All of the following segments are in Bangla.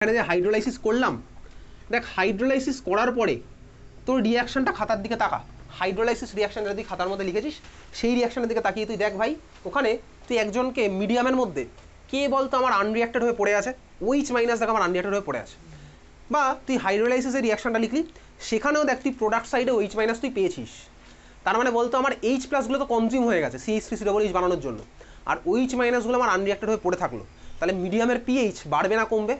এখানে যে হাইড্রোলাইসিস করলাম, দেখ হাইড্রোলাইসিস করার পরে তোর রিয়াকশনটা খাতার দিকে তাকা, হাইড্রোলাইসিস রিয়াকশন যদি খাতার মধ্যে লিখেছিস সেই রিয়াকশনের দিকে তাকিয়ে তুই দেখ ভাই, ওখানে তুই একজনকে মিডিয়ামের মধ্যে কে বলতো আমার আনরিয়াক্টেড হয়ে পড়ে আছে, OH মাইনাস দেখ আমার আনরিয়াক্টেড হয়ে পড়ে আছে। বা তুই হাইড্রোলাইসিসের রিয়াকশনটা লিখলি, সেখানেও দেখ তুই প্রোডাক্ট সাইডে OH মাইনাস তুই পেয়েছিস, তার মানে বলতো আমার H প্লাসগুলো তো কনজিউম হয়ে গেছে CH3COOH বানানোর জন্য, আর OH মাইনাসগুলো আমার আনরিয়াক্টেড হয়ে পড়ে থাকলো, তাহলে মিডিয়ামের পিএইচ বাড়বে না কমবে?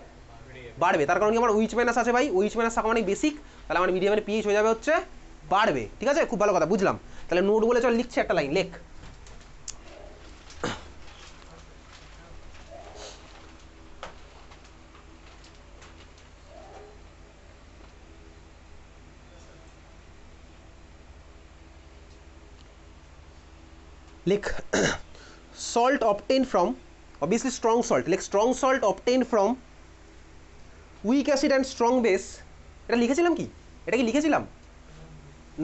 বাড়বে। তার কারণ কি আমার OH মাইনাস আছে ভাই, OH মাইনাস থাকা মানে বেসিক, তাহলে আমার মিডিয়ামের পিএইচ হয়ে যাবে হচ্ছে বাড়বে। ঠিক আছে, খুব ভালো কথা, বুঝলাম। তাহলে নোট বলে চল লিখছে একটা লাইন, লেখ। লেখ salt obtained from, obviously strong salt, like strong salt obtained from weak acid and strong base। এটা লিখেছিলাম কি? এটা কি লিখেছিলাম?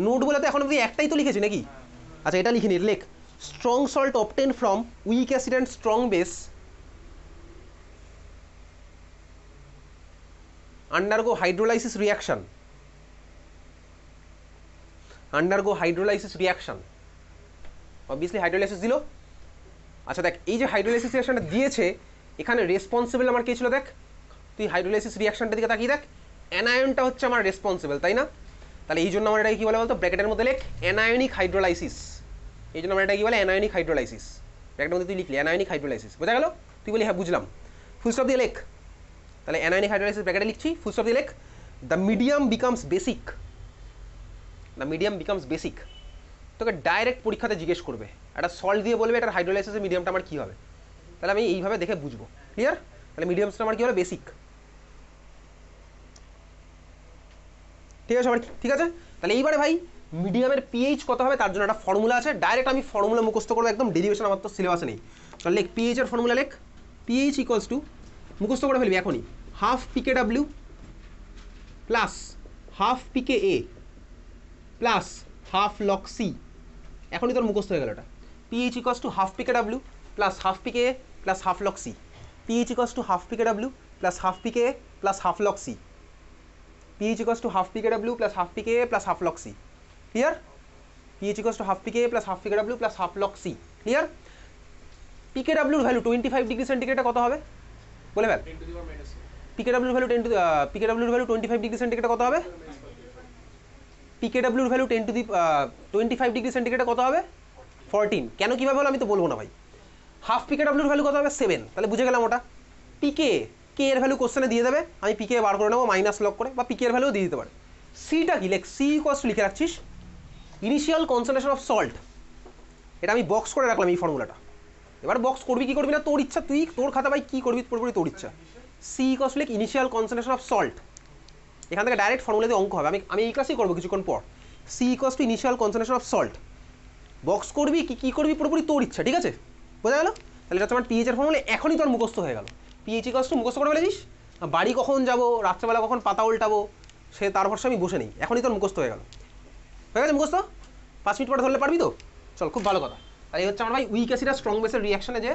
নোট বলে তো এখন অবধি একটাই তো লিখেছি নাকি? আচ্ছা এটা লিখিনি, লেখ strong salt obtained from weak acid and strong base undergo hydrolysis reaction, undergo hydrolysis reaction। Obviously hydrolysis দিল। আচ্ছা দেখ এই যে হাইড্রোলাইসিস রিয়াকশনটা দিয়েছে, এখানে রেসপন্সিবল আমার কে ছিল? দেখ তুই হাইড্রোলাইসিস রিয়াকশনটার দিকে তাকিয়ে দেখ, অ্যানায়নটা হচ্ছে আমার রেসপন্সিবল, তাই না? তাহলে এই জন্য আমার এটাকে কী বলে বলতো, ব্র্যাকেটের মধ্যে লেখ অ্যানায়নিক হাইড্রোলাইসিস। এই জন্য আমার এটা কী বলে, অ্যানায়নিক হাইড্রোলাইসিস। ব্র্যাকেটের মধ্যে তুই লিখলি অ্যানায়নিক হাইড্রোলাইসিস, বোঝা গেল? তুই বলি হ্যাঁ বুঝলাম, ফুল স্টপ দিয়ে লেখ। তাহলে অ্যানায়নিক হাইড্রোলাইসিস ব্র্যাকেটে লিখছি, ফুল স্টপ দিয়ে লেখ the medium becomes basic, the medium becomes basic. তোকে ডাইরেক্ট পরীক্ষাতে জিজ্ঞেস করবে, একটা সল্ট দিয়ে বলবে এটার হাইড্রোলাইসিসের মিডিয়ামটা আমার কী হবে, তাহলে আমি এইভাবে দেখে বুঝবো। ক্লিয়ার? তাহলে মিডিয়ামসটা আমার কী হবে, বেসিক। ঠিক আছে সবার, ঠিক আছে? তাহলে এইবারে ভাই মিডিয়ামের পিএইচ কত হবে তার জন্য একটা ফর্মুলা আছে, ডাইরেক্ট আমি ফর্মুলা মুখস্থ করবো, একদম ডেরিভেশন আমার তো সিলেবাসে নেই। চল লেখ পিএইচের ফর্মুলা, লেখ পিএইচ ইকুয়ালস টু, মুখস্থ করে ফেলবি এখনই, half PKW plus half PKA plus half log C. এখনই তোর মুখস্থ হয়ে গেল এটা। PH equals to half PKW plus half PKA plus half log C. PH equals to half PKW plus half PKA plus half log C. pH equals to half PKW plus half PKA plus half log C. Clear? pH equals to half PKA plus half PKW plus half log C. Clear? PKW এর ভ্যালু 25 ডিগ্রি সেন্টিগ্রেডে কত হবে বলে ফেল। PKW এর ভ্যালু 25 ডিগ্রি সেন্টিগ্রেডে কত হবে? PKW এর ভ্যালু 25 ডিগ্রি সেন্টিগ্রেডে কত হবে? 14। কেন কিভাবে হলো আমি তো বলবো না ভাই। হাফ PKW এর ভ্যালু কত হবে? 7। তাহলে বুঝে গেলাম ওটা। PKA কে এর ভ্যালু কোশ্চেনে দিয়ে দেবে, আমি PKA বার করে নেবো মাইনাস লক করে, বা PKA এর ভ্যালু দিয়ে দিতে পারে। সিটা কি, লেখ সি ইকুয়ালস টু লিখে রাখছিস ইনিশিয়াল কনসেন্ট্রেশন অফ সল্ট। এটা আমি বক্স করে রাখলাম এই ফর্মুলাটা। এবার বক্স করবি কি করবি না তোর ইচ্ছা, তুই তোর খাতা ভাই কী করবি পুরোপুরি তোর ইচ্ছা। সি ইকুয়ালস টু লেখ ইনিশিয়াল কনসেন্ট্রেশন অফ সল্ট। এখান থেকে ডাইরেক্ট ফর্মুলা দিয়ে অঙ্ক হবে, আমি এই ক্লাসেই করবো কিছুক্ষণ পর। C equals to initial concentration of salt. Box করবি কি কী করবি পুরোপুরি তোর ইচ্ছা, ঠিক আছে? বোঝা গেল? তাহলে এটা হচ্ছে আমার পিএইচের ফর্মুলা, এখনই তোর মুখস্থ হয়ে গেল। পিএইচ ইকুয়ালস টু মুখস্থ করে ফেলেছিস, বাড়ি কখন যাবো, রাত্রেবেলা কখন পাতা উল্টাবো, সে তার ভরসা আমি বসে নেই, এখনই তোর মুখস্থ হয়ে গেল। হয়ে গেছে মুখস্থ? 5 মিনিট পরে ধরলে পারবি তো? চল, খুব ভালো কথা। তাই হচ্ছে আমার ভাই উইক অ্যাসিড আর স্ট্রং বেসের রিয়াকশনে যে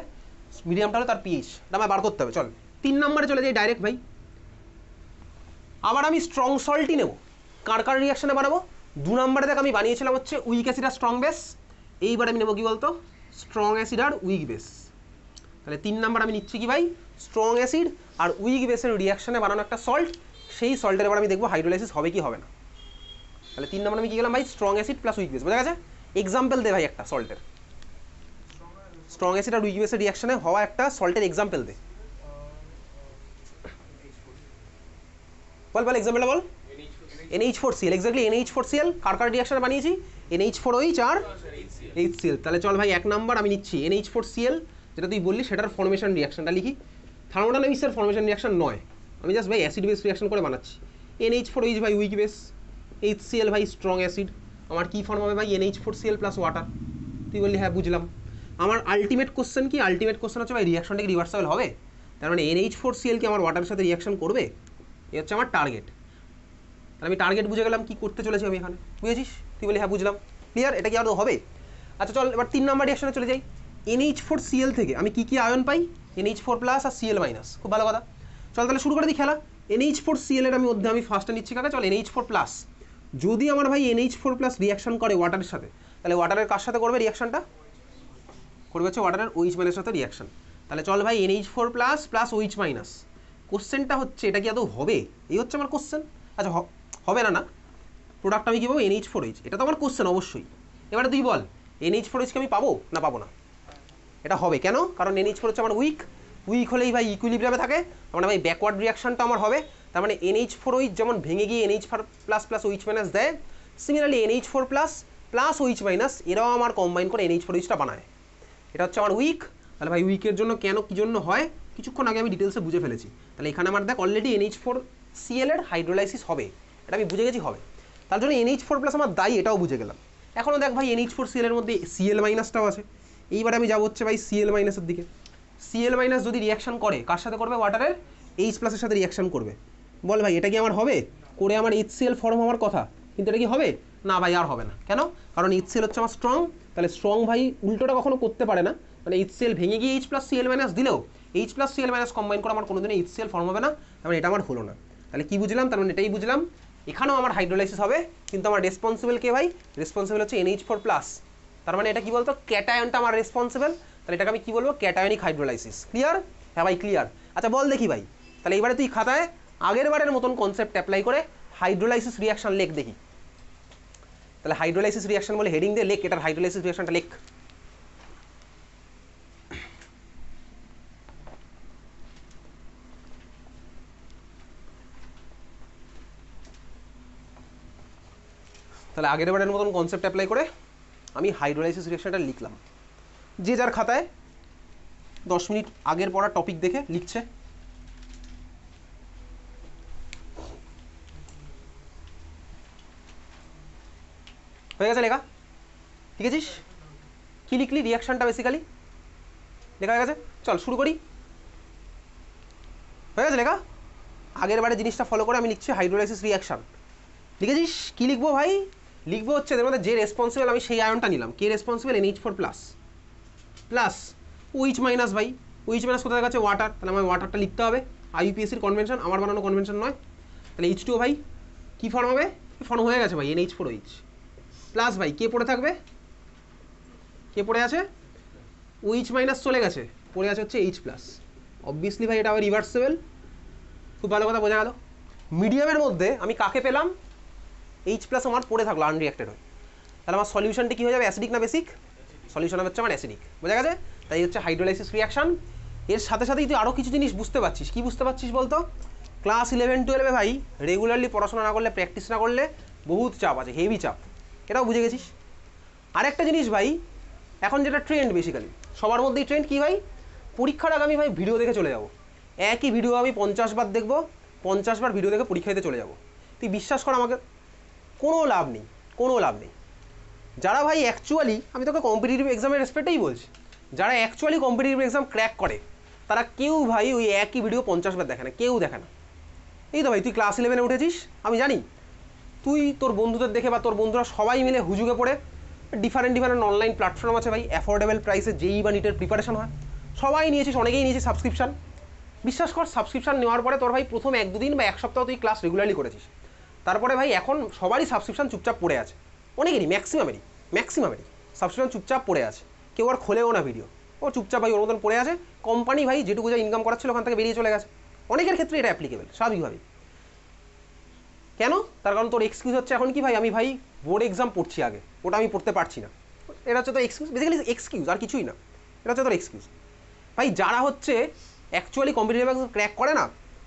মিডিয়ামটা হলো তার পিএইচ আমায় বার করতে হবে। চল 3 নম্বরে চলে যাই ডাইরেক্ট ভাই। আবার আমি স্ট্রং সল্টই নেব, কার কার রিয়াকশনে বানাবো? 2 নম্বরে দেখ আমি বানিয়েছিলাম হচ্ছে উইক অ্যাসিড আর স্ট্রং বেস, এইবার আমি নেবো কি বলতো, স্ট্রং অ্যাসিড আর উইক বেস। তাহলে 3 নম্বর আমি নিচ্ছি কি ভাই, স্ট্রং অ্যাসিড আর উইক বেসের রিয়াকশনে বানানো একটা সল্ট, সেই সল্টের এবার আমি দেখবো হাইড্রোলাইসিস হবে কি হবে না। তাহলে 3 নম্বর আমি কি গেলাম ভাই, strong acid plus weak base. বোঝা গেছে? এক্সাম্পল দে ভাই একটা সল্টের, স্ট্রং অ্যাসিড আর উইক বেসের রিয়াকশনে হওয়া একটা সল্টের example they. Ball ball এক্সাম্পলটা ball. NH4Cl, exactly NH4Cl কার কার রিয়াকশনে বানিয়েছি, NH4OH আর HCl। তাহলে চল ভাই 1 নম্বর আমি নিচ্ছি NH4Cl, যেটা তুই বললি সেটার ফর্মেশন রিয়াকশনটা লিখি। থার্মোডাইনামিক্সের ফর্মেশন রিয়াকশন নয়, আমি জাস্ট ভাই অ্যাসিড বেস রিয়াকশন করে বানাচ্ছি। NH4OH ভাই উইক বেস, HCl ভাই স্ট্রং অ্যাসিড। আমার কি ফর্ম হবে ভাই, NH4Cl প্লাস ওয়াটার। তুই বললি হ্যাঁ বুঝলাম। আমার আলটিমেট কোশ্চেন কি, আলটিমেট কোশ্চেন হচ্ছে ভাই রিয়াকশনটা কি রিভার্সেবল হবে, তার মানে NH4Cl কি আমার ওয়াটারের সাথে রিয়াকশন করবে, এ হচ্ছে আমার টার্গেট। তাহলে আমি টার্গেট বুঝে গেলাম কি করতে চলেছি আমি এখানে, বুঝেছিস? তুই বলি হ্যাঁ বুঝলাম। ক্লিয়ার? এটা কি আরও হবে? আচ্ছা চল এবার 3 নম্বর রিয়াকশনে চলে যাই। NH4Cl থেকে আমি কি কি আয়ন পাই, NH4 প্লাস আর Cl মাইনাস। খুব ভালো কথা। চল তাহলে শুরু করে দিই খেলা। NH4Cl এর আমি ফার্স্টে নিচ্ছি কাকে, চল NH4+। যদি আমার ভাই NH4+ রিয়াকশন করে ওয়াটারের সাথে, তাহলে ওয়াটারের কার সাথে করবে রিয়াকশনটা? করবে হচ্ছে ওয়াটারের OH- সাথে রিয়াকশন। তাহলে চল ভাই NH4+ প্লাস OH-। কোশ্চেনটা হচ্ছে এটা কি আদৌ হবে? এই হচ্ছে আমার কোশ্চেন। আচ্ছা হবে না, প্রোডাক্ট আমি কী পাবো? NH4OH। এটা তো আমার কোশ্চেন অবশ্যই। এবারে তুই বল NH4OH আমি পাবো না পাবো না? এটা হবে কেন? কারণ NH4 হচ্ছে আমার উইক হলেই ভাই ইকুইলিব্রিয়ামে থাকে, তার মানে ভাই ব্যাকওয়ার্ড রিয়াকশনটা আমার হবে। তার মানে NH4OH যেমন ভেঙে গিয়ে NH4+ OH- দেয়, সিমিলারলি NH4+ OH- এরাও আমার কম্বাইন করে NH4OH বানায়। এটা হচ্ছে আমার উইক। তাহলে ভাই উইকের জন্য কেন কী জন্য হয় কিছুক্ষণ আগে আমি ডিটেলসে বুঝে ফেলেছি। তাহলে এখানে আমার দেখ অলরেডি NH4Cl এর হাইড্রোলাইসিস হবে, এটা আমি বুঝে গেছি হবে। তার জন্য NH4+ আমার দায়ী, এটাও বুঝে গেলাম। এখনও দেখ ভাই NH4Cl এর মধ্যে Cl- আছে। এইবার আমি যাবো হচ্ছে ভাই Cl- এর দিকে। Cl- যদি রিয়াকশন করে কার সাথে করবে? ওয়াটারের H+ এর সাথে রিয়াকশন করবে। বল ভাই এটা কি আমার হবে? করে আমার HCl ফর্ম হওয়ার কথা, কিন্তু এটা কি হবে? না ভাই আর হবে না। কেন? কারণ HCl হচ্ছে আমার স্ট্রং। তাহলে স্ট্রং ভাই উল্টোটা কখনো করতে পারে না, মানে HCl ভেঙে গিয়ে H+Cl- দিলেও H+Cl- কম্বাইন করে আমার কোনোদিনই HCl ফর্ম হবে না। তার মানে এটা আমার হলো না। তাহলে কি বুঝলাম? তার মানে এটাই বুঝলাম এখানেও আমার হাইড্রোলাইসিস হবে, কিন্তু আমার রেসপন্সিবল কে ভাই? রেসপন্সিবল হচ্ছে NH4+। তার মানে এটা কি বলতো? ক্যাটায়নটা আমার রেসপন্সিবল। তাহলে এটাকে আমি কি বলবো? Cationic hydrolysis. ক্লিয়ার? হ্যাঁ ভাই ক্লিয়ার। আচ্ছা বল দেখি ভাই, তাহলে এবারে তুই খাতায় আগের বারের মতন কনসেপ্ট অ্যাপ্লাই করে হাইড্রোলাইসিস রিয়াকশন লেখ দেখি। তাহলে হাইড্রোলাইসিস রিয়াকশন বলে হেডিং দিয়ে লেখ, এটার হাইড্রোলাইসিস রিয়াকশনটা লেখ। তাহলে আগের বারের মতন কনসেপ্ট অ্যাপ্লাই করে আমি হাইড্রোলাইসিস রিয়াকশনটা লিখলাম। যে যার খাতায় 10 মিনিট আগের পড়া টপিক দেখে লিখছে। হয়ে গেছে লেখা? ঠিক আছিস? কি লিখলি? রিয়াকশনটা বেসিক্যালি লেখা হয়ে গেছে। চল শুরু করি। হয়ে গেছে লেখা? আগের বারে জিনিসটা ফলো করে আমি লিখছি হাইড্রোলাইসিস রিয়াকশন। লিখেছিস? কি লিখবো ভাই? লিখবো হচ্ছে এর মধ্যে যে রেসপন্সিবল আমি সেই আয়নটা নিলাম। কে রেসপন্সিবল? NH4+ প্লাস OH- ভাই OH- কোথায় গেছে? ওয়াটার। তাহলে আমার ওয়াটারটা লিখতে হবে। IUPACর কনভেনশন, আমার বানানো কনভেনশন নয়। তাহলে H2O ভাই কী ফর্ম হবে? ফর্ম হয়ে গেছে ভাই NH4OH প্লাস ভাই কে পড়ে থাকবে? কে পড়ে আছে? OH- চলে গেছে, পড়ে আছে হচ্ছে H+। অবভিয়াসলি ভাই এটা আবার রিভার্সেবল। খুব ভালো কথা বোঝা গেল। মিডিয়ামের মধ্যে আমি কাকে পেলাম? H+ আমার পড়ে থাকলো আনরিয়াক্টেড হয়ে। তাহলে আমার সলিউশনটি কী হয়ে যাবে? অ্যাসিডিক না বেসিক? সলিউশন হচ্ছে আমার অ্যাসিডিক। বোঝা গেছে? তাই হচ্ছে হাইড্রোলাইসিস রিয়াকশন। এর সাথে সাথেই তুই আরও কিছু জিনিস বুঝতে পারছিস। কি বুঝতে পারছিস বলতো? ক্লাস 11-12 ভাই রেগুলারলি পড়াশোনা না করলে, প্র্যাকটিস না করলে বহুত চাপ আছে, হেভি চাপ। এটাও বুঝে গেছিস। আরেকটা জিনিস ভাই, এখন যেটা ট্রেন্ড বেসিক্যালি সবার মধ্যেই ট্রেন্ড কি ভাই? পরীক্ষার আগে আমি ভাই ভিডিও দেখে চলে যাব। একই ভিডিও আমি 50 বার দেখবো, 50 বার ভিডিও দেখে পরীক্ষা দিতে চলে যাব। তুই বিশ্বাস কর আমাকে, কোনো লাভ নেই, কোনো লাভ নেই। যারা ভাই অ্যাকচুয়ালি, আমি তোকে কম্পিটিটিভ এক্সামের রেসপেক্টেই বলছি, যারা অ্যাকচুয়ালি কম্পিটিটিভ এক্সাম ক্র্যাক করে তারা কেউ ভাই ওই একই ভিডিও 50 বার দেখে না, কেউ দেখে না। এই তো ভাই তুই ক্লাস 11-এ উঠেছিস, আমি জানি তুই তোর বন্ধুদের দেখে বা তোর বন্ধুরা সবাই মিলে হুজুগে পড়ে ডিফারেন্ট অনলাইন প্ল্যাটফর্ম আছে ভাই, অ্যাফোর্ডেবল প্রাইসে JEE বা নিটের প্রিপারেশন হয়, সবাই নিয়েছিস, অনেকেই নিয়েছিস সাবস্ক্রিপশন। বিশ্বাস কর সাবস্ক্রিপশন নেওয়ার পরে তোর ভাই প্রথম 1-2 দিন বা 1 সপ্তাহ তুই ক্লাস রেগুলারলি করেছিস, তারপরে ভাই এখন সবারই সাবস্ক্রিপশন চুপচাপ পড়ে আছে, অনেকেরই ম্যাক্সিমামেরই সাবস্ক্রিপশন চুপচাপ পড়ে আছে, কেউ আর খোলেও না ভিডিও, ও চুপচাপ ভাই ওর মতন পড়ে আছে। কোম্পানি ভাই যেটুকু যা ইনকাম করাচ্ছিল ওখান থেকে বেরিয়ে চলে গেছে। অনেকের ক্ষেত্রে এটা অ্যাপ্লিকেবল স্বাভাবিকভাবেই। কেন? তার কারণ তোর এক্সকিউজ হচ্ছে এখন কি ভাই, আমি ভাই বোর্ড এক্সাম পড়ছি আগে, ওটা আমি পড়তে পারছি না। এটা হচ্ছে তোর এক্সকিউজ, বেসিক্যালি এক্সকিউজ আর কিছুই না, এটা হচ্ছে তোর এক্সকিউজ। ভাই যারা হচ্ছে অ্যাকচুয়ালি কম্পিটিটিভ এক্সাম ক্র্যাক করে না,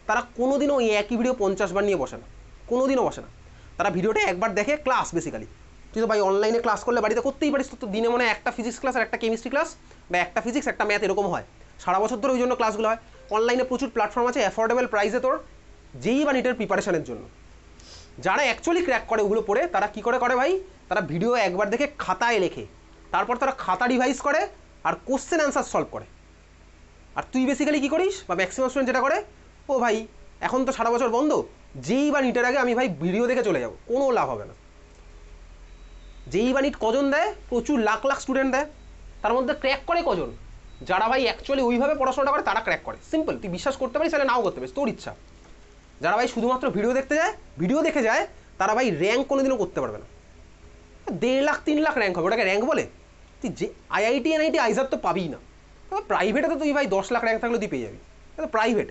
তারা কোনোদিনও ওই একই ভিডিও 50 বার নিয়ে বসে না, কোনোদিনও বসে না। তারা ভিডিওটা একবার দেখে, ক্লাস বেসিক্যালি তুই তো ভাই অনলাইনে ক্লাস করলে বাড়িতে করতেই পারিস, তো দিনে মনে হয় একটা ফিজিক্স ক্লাস আর একটা কেমিস্ট্রি ক্লাস, বা একটা ফিজিক্স একটা ম্যাথ, এরকম হয় সারা বছর ধরে। ওই জন্য ক্লাসগুলো হয়। অনলাইনে প্রচুর প্ল্যাটফর্ম আছে অ্যাফোর্ডেবল প্রাইসে তোর JEE বা নিটের প্রিপারেশনের জন্য। যারা অ্যাকচুয়ালি ক্র্যাক করে ওগুলো পড়ে, তারা কী করে ভাই, তারা ভিডিও একবার দেখে খাতায় লেখে, তারপর তারা খাতা রিভাইজ করে আর কোশ্চেন অ্যান্সার সলভ করে। আর তুই বেসিক্যালি কী করিস, বা ম্যাক্সিমাম স্টুডেন্ট যেটা করে, ও ভাই এখন তো সারা বছর বন্ধ, JEE বা নিটের আগে আমি ভাই ভিডিও দেখে চলে যাব, কোনো লাভ হবে না। JEE বা নিট কজন দেয়? প্রচুর লাখ লাখ স্টুডেন্ট দেয়, তার মধ্যে ক্র্যাক করে কজন? যারা ভাই অ্যাকচুয়ালি ওইভাবে পড়াশোনাটা করে তারা ক্র্যাক করে। সিম্পল, তুই বিশ্বাস করতে পারিস তাহলে নাও করতে পারিস, তোর ইচ্ছা। যারা ভাই শুধুমাত্র ভিডিও দেখতে যায়, ভিডিও দেখে যায়, তারা ভাই র্যাঙ্ক কোনোদিনও করতে পারবে না। 1.5 লাখ 3 লাখ র্যাঙ্ক হবে, ওটাকে র্যাঙ্ক বলে? তুই যে আইআইটি এনআইটি আইজার তো পাবিই না। প্রাইভেটে তো তুই ভাই 10 লাখ র্যাঙ্ক থাকলে তুই পেয়ে যাবি, এটা প্রাইভেট।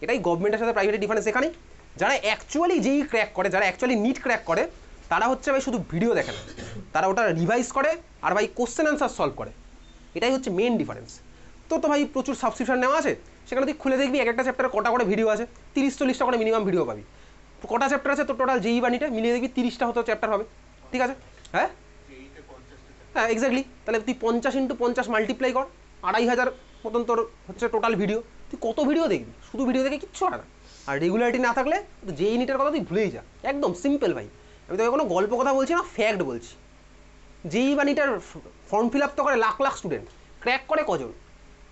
এটাই গভর্নমেন্টের সাথে প্রাইভেটের ডিফারেন্স এখানেই। যারা অ্যাকচুয়ালি যেই ক্র্যাক করে, যারা অ্যাকচুয়ালি নিট ক্র্যাক করে, তারা হচ্ছে ভাই শুধু ভিডিও দেখে না, তারা ওটা রিভাইজ করে আর ভাই কোশ্চেন অ্যান্সার সলভ করে। এটাই হচ্ছে মেন ডিফারেন্স। তো ভাই প্রচুর সাবস্ক্রিপশন নেওয়া আছে, সেখানে তুই খুলে দেখবি এক একটা চ্যাপ্টারে কটা করে ভিডিও আছে, 30-40টা করে মিনিমাম ভিডিও পাবি। কটা চ্যাপ্টার আছে তো টোটাল যেই বা নিটে মিলিয়ে দেখবি 30টা হতো চ্যাপ্টার হবে, ঠিক আছে? হ্যাঁ হ্যাঁ এক্স্যাক্টলি। তাহলে তুই 50 × 50 মাল্টিপ্লাই কর, 2500 মতন তোর হচ্ছে টোটাল ভিডিও। তুই কত ভিডিও দেখবি? শুধু ভিডিও দেখে কিচ্ছু হয় না। আর রেগুলারিটি না থাকলে যেই নিটের কথা তুই ভুলেই যা, একদম সিম্পল ভাই। আমি তোকে কোনো গল্প কথা বলছি না, ফ্যাক্ট বলছি। যেই বা নিটের ফর্ম ফিল আপ তো করে লাখ লাখ স্টুডেন্ট, ক্র্যাক করে কজন?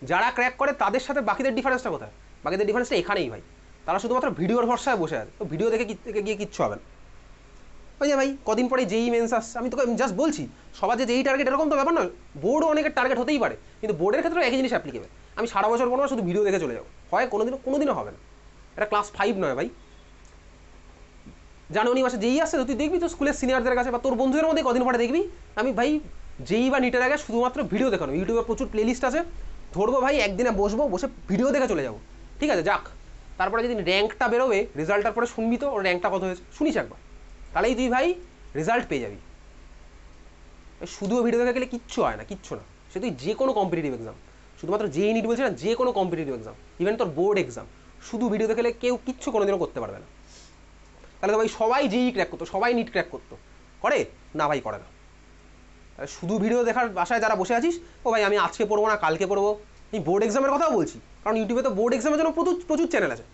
যারা ক্র্যাক করে তাদের সাথে বাকিদের ডিফারেন্সটা কোথায়? বাকিদের ডিফারেন্সটা এখানেই ভাই, তারা শুধুমাত্র ভিডিওর ভরসায় বসে আছে। তো ভিডিও দেখে গিয়ে কিচ্ছু হবে না। ওই যে ভাই কদিন পরে যেই মেন্স আসছে, আমি তোকে জাস্ট বলছি, সবার যে যেই টার্গেট এরকম তো ব্যাপার না। বোর্ডও অনেকের টার্গেট হতেই পারে, কিন্তু বোর্ডের ক্ষেত্রে একই জিনিস অ্যাপ্লিকেবল। আমি সারা বছর পড়বো শুধু ভিডিও দেখে চলে যাবো, হয় কোনোদিনও হবে না। এটা ক্লাস 5 নয় ভাই। জানুয়ারি মাসে যেই আসছে তুই দেখবি তো স্কুলের সিনিয়রদের কাছে বা তোর বন্ধুদের মধ্যে কদিন পরে দেখবি আমি ভাই যেই বা নিটের আগে শুধুমাত্র ভিডিও দেখানো। ইউটিউবে প্রচুর প্লেলিস্ট আছে, ধরবো ভাই একদিনে বসে ভিডিও দেখে চলে যাবো, ঠিক আছে? যাক, তারপরে যেদিন র্যাঙ্কটা বেরোবে, রেজাল্টটার পরে শুনবি তো ওর র্যাঙ্কটা কত হয়েছে, শুনিস একবার, তাহলেই তুই ভাই রেজাল্ট পেয়ে যাবি। শুধু ভিডিও দেখে গেলে কিচ্ছু হয় না, কিচ্ছু না। সে তুই যে কোনো কম্পিটিটিভ এক্সাম, শুধুমাত্র যেই নিট বলছি না, যে কোনো কম্পিটিটিভ এক্সাম, ইভেন তোর বোর্ড এক্সাম, শুধু ভিডিও দেখে কেউ কিচ্ছু কোনোদিনও করতে পারবে না। তাহলে তো ভাই সবাই যেই ক্র্যাক করতো, সবাই নিট ক্র্যাক করতো, করে না ভাই? করে না। শুধু ভিডিও দেখার বাসায় যারা বসে আছিস, ও ভাই আমি আজকে পড়বো না কালকে পড়বো, এই বোর্ড এক্সামের কথাও বলছি, কারণ ইউটিউবে তো বোর্ড এক্সামের জন্য প্রচুর চ্যানেল আছে।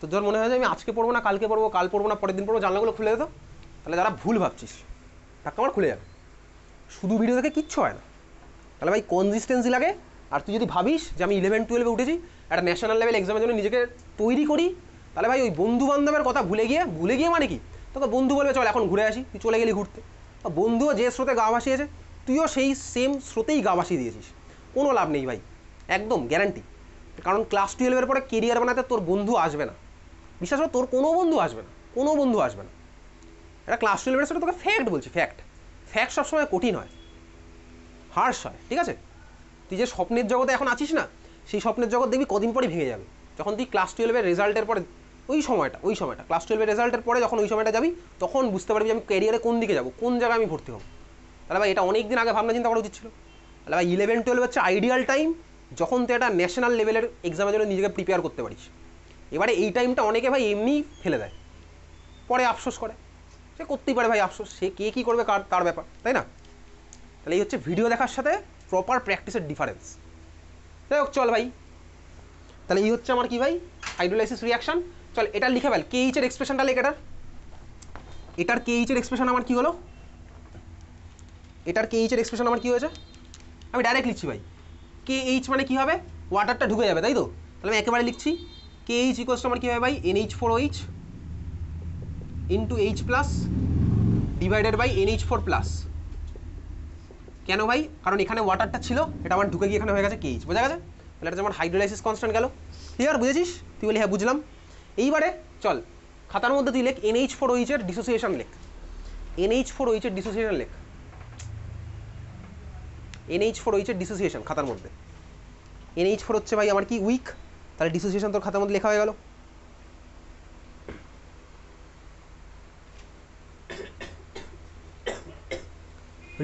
তো ধর মনে হয় যে আমি আজকে পড়বো না কালকে পড়বো, কাল পড়বো না পরের দিন পড়বো, জানলাগুলো খুলে যেত, তাহলে যারা ভুল ভাবছিস টাকা আমার খুলে যাবে। শুধু ভিডিও দেখে কিচ্ছু হয় না। তাহলে ভাই কনসিস্টেন্সি লাগে। আর তুই যদি ভাবিস যে আমি 11-12 উঠেছি, একটা ন্যাশনাল লেভেল এক্সামের জন্য নিজেকে তৈরি করি, তাহলে ভাই ওই বন্ধু বান্ধবের কথা ভুলে গিয়ে মানে কি, তোকে বন্ধু বলবে চল এখন ঘুরে আসি, তুই চলে গেলি ঘুরতে। বন্ধুও যে স্রোতে গা ভাসিয়েছে, তুইও সেই সেম স্রোতেই গা ভাসিয়ে দিয়েছিস, কোনো লাভ নেই ভাই, একদম গ্যারান্টি। কারণ ক্লাস 12-এর পরে কেরিয়ার বানাতে তোর বন্ধু আসবে না, বিশ্বাস কর, তোর কোনো বন্ধু আসবে না, কোনো বন্ধু আসবে না। এটা ক্লাস 12-এর সাথে তোকে ফ্যাক্ট বলছি, ফ্যাক্ট সবসময় কঠিন হয়, হার্শ হয়, ঠিক আছে? তুই যে স্বপ্নের জগতে এখন আছিস না, সেই স্বপ্নের জগৎ দেখবি কদিন পরে ভেঙে যাবে। যখন তুই ক্লাস 12-এর রেজাল্টের পরে ওই সময়টা ক্লাস 12-এর রেজাল্টের পরে যখন ওই সময়টা যাবি, তখন বুঝতে পারবি আমি ক্যারিয়ারে কোন দিকে যাবো, কোন জায়গায় আমি ভর্তি হবো। তাহলে ভাই এটা অনেক দিন আগে ভাবনা চিন্তা করা উচিত ছিল। তাহলে ভাই 11-12 হচ্ছে আইডিয়াল টাইম, যখন তুই একটা ন্যাশনাল লেভেলের এক্সামের জন্য নিজেকে প্রিপেয়ার করতে পারিস। এবারে এই টাইমটা অনেকে ভাই এমনি ফেলে দেয়, পরে আফসোস করে। সে করতেই পারে ভাই আফসোস, সে কে কী করবে তার ব্যাপার, তাই না? তাহলে এই হচ্ছে ভিডিও দেখার সাথে প্রপার প্র্যাকটিসের ডিফারেন্স। যাই হোক চল ভাই, তাহলে এই হচ্ছে আমার কি ভাই হাইড্রোলাইসিস রিয়াকশন। চল এটা লিখে ফেল, KH এর এক্সপ্রেশনটা লেখ। এটার KH এর এক্সপ্রেশন আমার কি হলো, এটার KH এর এক্সপ্রেশন আমার কি হয়েছে, আমি ডাইরেক্ট লিখছি ভাই। KH মানে কি হবে, ওয়াটারটা ঢুকে যাবে, তাই তো? তাহলে আমি একেবারে লিখছি KH ইকুয়ালস টু আমার কি হবে ভাই, NH4OH into H plus divided by NH4+। কেন ভাই? কারণ এখানে ওয়াটারটা ছিল, এটা আমার ঢুকে গিয়ে এখানে হয়ে গেছে KH, বোঝা গেছে? তাহলে এটা যেমন হাইড্রোলাইসিস কনস্ট্যান্ট গেল, ক্লিয়ার? বুঝেছিস? তুই বলি হ্যাঁ বুঝলাম। এইবারে চল খাতার মধ্যে তুই লেখ NH4OH এর ডিসোসিয়েশন লেখ, NH4OH এর ডিসোসিয়েশন লেখ, NH4OH এর ডিসোসিয়েশন খাতার মধ্যে। NH4 হচ্ছে ভাই আমার কি উইক, তাহলে ডিসোসিয়েশন তোর খাতার মধ্যে লেখা হয়ে গেল।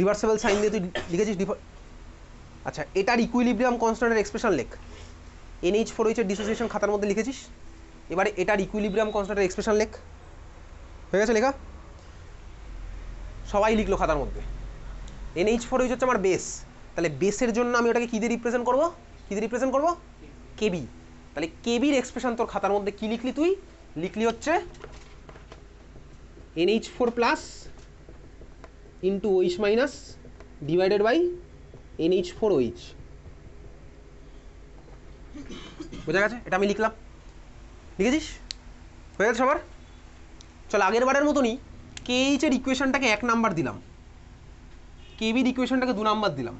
রিভার্সেবল সাইন দিয়ে তুই লিখেছিস আচ্ছা, এটার ইকুইলিব্রিয়াম কনস্ট্যান্টের এক্সপ্রেশন লেখ, NH4OH এর ডিসোসিয়েশন খাতার মধ্যে লিখেছিস। এবারে এটার ইকুইলিব্রিয়াম কনস্ট্যান্টের এক্সপ্রেশন লেখ, হয়ে গেছে লেখা? সবাই লিখলো খাতার মধ্যে। NH4OH হচ্ছে আমার বেস, তাহলে বেসের জন্য আমি ওটাকে কী দিয়ে রিপ্রেজেন্ট করবো, KB। তাহলে KBর এক্সপ্রেশন তোর খাতার মধ্যে কি লিখলি, তুই লিখলি হচ্ছে NH4+ into OH minus divided by NH4OH, বোঝা গেছে? এটা আমি লিখলাম, লিখেছিস? হয়ে গেছে সবার? চল আগের বারের মতনই KH এর ইকুয়েশনটাকে 1 নাম্বার দিলাম, KBর ইকুয়েশনটাকে 2 নাম্বার দিলাম।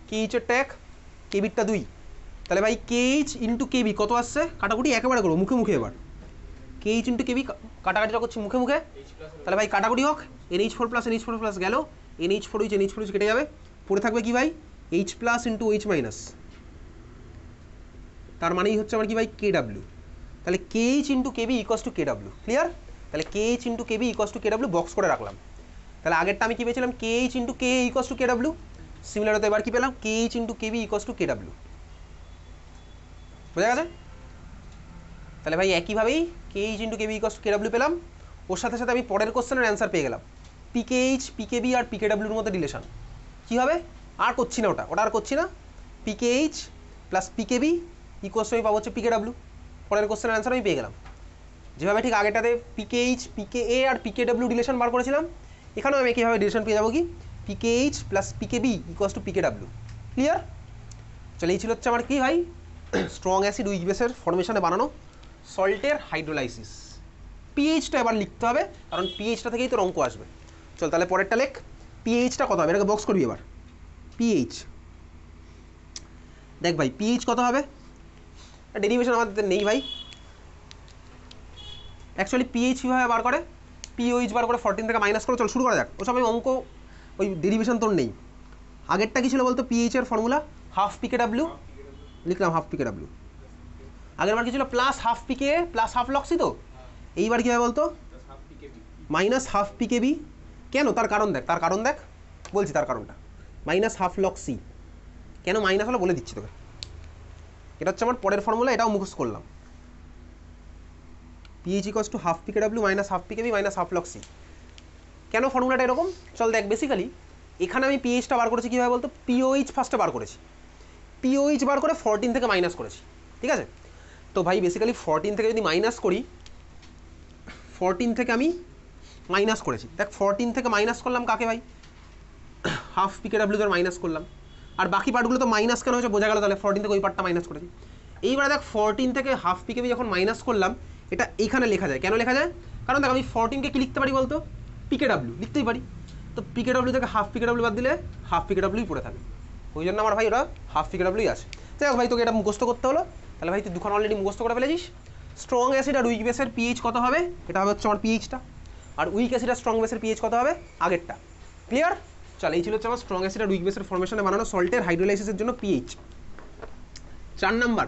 KH এরটা 1, KBরটা 2, তাহলে ভাই KH ইন্টু কেবি কত আসছে, কাটাকুটি একেবারে করবো মুখে মুখে। এবার KH ইন্টু কেবি কাটাকাটিটা করছি মুখে মুখে, তাহলে ভাই কাটাকুটি হোক। NH4 প্লাস NH4 প্লাস গেল, NH4 কেটে যাবে, পড়ে থাকবে কি ভাই H plus into H minus, তার মানেই হচ্ছে আমার কি ভাই KW। তাহলে KH into KB equals to KW, clear? তাহলে KH into KB equals to KW box করে রাখলাম। তাহলে আগেরটা আমি কি পেয়েছিলাম KH into K equals to KW, similar হতে এবার কি পেলাম KH into KB equals to KW, বোঝা গেছে? তাহলে ভাই একইভাবেই KH into KB equals to KW পেলাম, ওর সাথে সাথে আমি পরের কোশ্চেনের অ্যান্সার পেয়ে গেলাম। PKH PKB আর PKWর মধ্যে রিলেশন কী হবে, আর করছি না ওটা আর করছি না। PKH plus PKB equals to আমি পাবো হচ্ছে PKW, পরের কোশ্চেনের অ্যান্সার আমি পেয়ে গেলাম। যেভাবে ঠিক আগেটাতে PKH PKA আর PKW রিলেশন বার করেছিলাম, এখানেও আমি কীভাবে রিলেশন পেয়ে যাবো কি PKH plus PKB equals to PKW, clear? চলে এই ছিল হচ্ছে আমার কি ভাই স্ট্রং অ্যাসিড উইক বেসের ফর্মেশনে বানানো সল্টের হাইড্রোলাইসিস। পিএইচটা এবার লিখতে হবে, কারণ পিএইচটা থেকেই তো অঙ্ক আসবে। চল তাহলে পরেরটা লেখ, পিএইচটা কত হবে, এটাকে বক্স করবি এবার। পিএইচ দেখ ভাই পিএইচ কত হবে, ডেরিভেশন আমাদের নেই ভাই। অ্যাকচুয়ালি পিএইচ কীভাবে বার করে, পিওইচ বার করে 14 থেকে মাইনাস করে, চল শুরু করা যাক। ওসব আমি অঙ্ক ওই ডেরিভেশন তোর নেই। আগেরটা কি ছিল বলতো, পিএইচের ফর্মুলা হাফ PKW, লিখলাম হাফ PKW। আগের বার কি ছিল plus half PKA plus half log C, তো এইবার কী হবে বলতো মাইনাস হাফ PKB। কেন, তার কারণ দেখ, বলছি তার কারণটা। মাইনাস হাফ লক্সি কেন মাইনাস হলো বলে দিচ্ছি তোকে, এটা হচ্ছে আমার পরের ফর্মুলা, এটাও মুখস্থ করলাম। PH equals to half PKW minus half PKB minus half log C. কেন ফর্মুলাটা এরকম, চল দেখ। বেসিক্যালি এখানে আমি পিএইচটা বার করেছি কীভাবে বলতো, পিওইচ ফার্স্টে বার করেছি, পিওইচ বার করে 14 থেকে মাইনাস করেছি, ঠিক আছে? তো ভাই বেসিক্যালি 14 থেকে যদি মাইনাস করি, 14 থেকে আমি মাইনাস করেছি, দেখ 14 থেকে মাইনাস করলাম কাকে ভাই, হাফ PKW ধর মাইনাস করলাম, আর বাকি পার্টগুলো তো মাইনাস কেন হয়েছে বোঝা গেল, তাহলে 14 থেকে ওই পার্টটা মাইনাস করেছি। এইবারে দেখ 14 থেকে হাফ PKB যখন মাইনাস করলাম, এটা এইখানে লেখা যায়, কেন লেখা যায়, কারণ দেখ আমি 14কে কি লিখতে পারি বলতো, PKW লিখতেই পারি। তো PKW থেকে হাফ PKW বাদ দিলে হাফ PKWই পড়ে থাকে, ওই জন্য আমার ভাই ওটা হাফ PKWই আছে। যাই হোক ভাই, তোকে এটা মুখস্থ করতে হলো। তাহলে ভাই তুই দুখান অলরেডি মুখস্থ করে ফেলেছিস। স্ট্রং অ্যাসিড আর উইক বেসের পিএইচ কত হবে, এটা হবে হচ্ছে আমার পিএইচটা, আর উইক অ্যাসিড আর স্ট্রং বেসের পিএইচ কত হবে আগেরটা, ক্লিয়ার? চল এই ছিল হচ্ছে আমার স্ট্রং অ্যাসিড আর উইক বেসের ফর্মেশনে বানানো সল্টের হাইড্রোলাইসিসের জন্য পিএইচ। 4 নাম্বার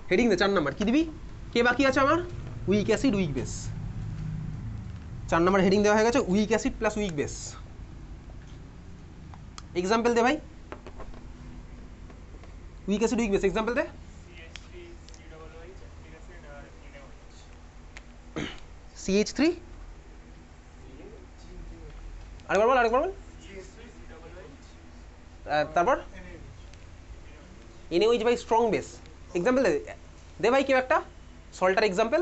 হেডিং দে, 4 নাম্বার কি দিবি, কে বাকি আছে আমার, weak acid weak base. 4 number heading দেওয়া হয়ে গেছে weak acid plus weak base. Example দে ভাই, weak acid weak base example দে। CH3 আরেকবার বল। তারপর NaOH ভাই স্ট্রং বেস, এক্সাম্পল দে ভাই কেউ একটা সল্টার এক্সাম্পল।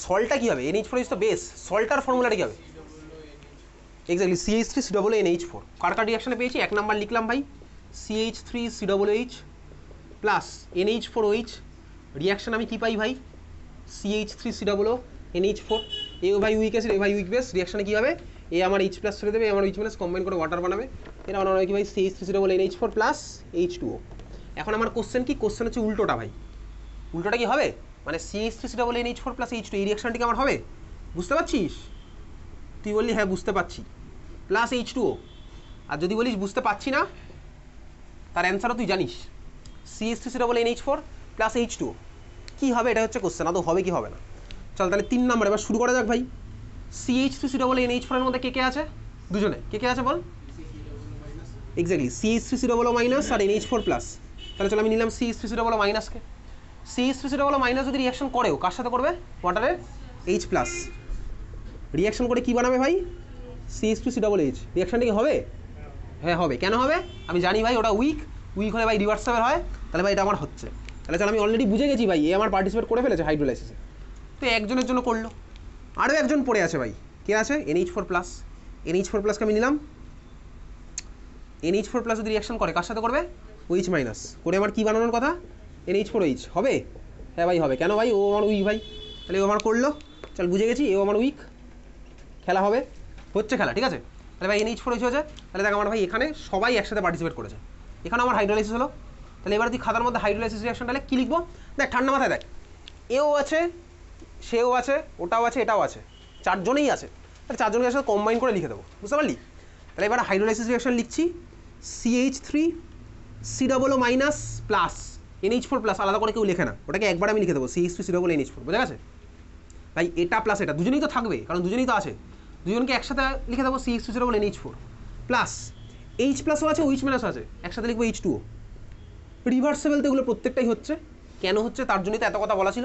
সল্টটা কি হবে, NH4 তো বেস, সল্টার ফর্মুলাটা কি হবে, এক্স্যাক্টলি CH3COOH। কার রিয়াকশনে পেয়েছি, 1 নাম্বার লিখলাম ভাই CH3COOH প্লাস NH4OH। রিয়াকশন আমি কি পাই ভাই, CH3COONH4। এও ভাই উইক অ্যাসিড, এ ভাই উইক বেস, রিয়াকশনে কী হবে, এ আমার H প্লাস ছেড়ে দেবে, আমার H প্লাস কম্বাইন করে ওয়াটার বানাবে, এটা বানানো হয় কি ভাই CH3COONH4 প্লাস H2O। এখন আমার কোশ্চেন কি, কোশ্চেন হচ্ছে উল্টোটা ভাই, উল্টোটা কি হবে, মানে CH3COONH4 প্লাস H2, এই রিয়াকশনটি কি আমার হবে, বুঝতে পারছিস? তুই বললি হ্যাঁ বুঝতে পারছি, প্লাস H2O। আর যদি বলিস বুঝতে পারছি না, তার অ্যান্সারও তুই জানিস, CH3COONH4 প্লাস H2O। কী হবে এটা হচ্ছে কোশ্চেন, আদৌ হবে কি হবে না। চল তাহলে 3 নাম্বার এবার শুরু করা যাক ভাই। CH3COONH4 এর মধ্যে কে আছে, দুজনে কে আছে বল, এক্স্যাক্টলি CH3COO মাইনাস আর NH4 প্লাস। তাহলে চলো আমি নিলাম CH3COO মাইনাসকে। CH3COO মাইনাস যদি রিয়াকশন করেও কার সাথে করবে, ওয়াটারের H প্লাস, রিয়াকশন করে কি বানাবে ভাই, CH2COOH। রিয়াকশনটা কি হবে, হ্যাঁ হবে। কেন হবে, আমি জানি ভাই ওটা উইক হলে ভাই রিভার্সেবল হয়, তাহলে ভাই এটা আমার হচ্ছে। তাহলে চল আমি অলরেডি বুঝে গেছি ভাই, এ আমার পার্টিসিপেট করে ফেলেছে হাইড্রোলাইসিসে, তো একজনের জন্য করলো, আরও একজন পড়ে আছে ভাই, কে আছে, NH4 প্লাস। NH4 প্লাসকে আমি নিলাম, NH4 প্লাস যদি রিয়াকশন করে কার সাথে করবে, OH মাইনাস করে আমার কী বানানোর কথা, NH4OH হবে, হ্যাঁ ভাই হবে। কেন ভাই, ও আমার উইক ভাই, তাহলে ও আমার করলো, চল বুঝে গেছি ও আমার উইক, খেলা হবে, হচ্ছে খেলা, ঠিক আছে। তাহলে ভাই NH4OH হয়েছে, তাহলে দেখ আমার ভাই এখানে সবাই একসাথে পার্টিসিপেট করেছে, এখানে আমার হাইড্রোলাইসিস হলো। তাহলে এবার তুই খাতার মধ্যে হাইড্রোলাইসিস রিঅ্যাকশন তাহলে কী লিখবো? দেখ ঠান্ডা মাথায় দেখ, এও আছে, সেও আছে, ওটাও আছে, এটাও আছে, চারজনেই আছে। তাহলে চারজনের সাথে কম্বাইন করে লিখে দেবো, বুঝতে পারলি? তাহলে এবার হাইড্রোলাইসিস রিঅ্যাকশন লিখছি, CH3 COO- plus NH4 plus, আলাদা করে কেউ লেখে না, ওটাকে একবার আমি লিখে দেবো CH3 COO NH4, বোঝা গেছে ভাই? এটা প্লাস এটা দুজনেই তো থাকবে, কারণ দুজনেই তো আছে, দুজনকে একসাথে লিখে দেবো CH3 COO NH4 plus H প্লাসও আছে, OH মাইনাসও আছে, একসাথে লিখবো H2O। রিভার্সেবল তো এগুলো প্রত্যেকটাই হচ্ছে, কেন হচ্ছে তার জন্যই তো এত কথা বলা ছিল।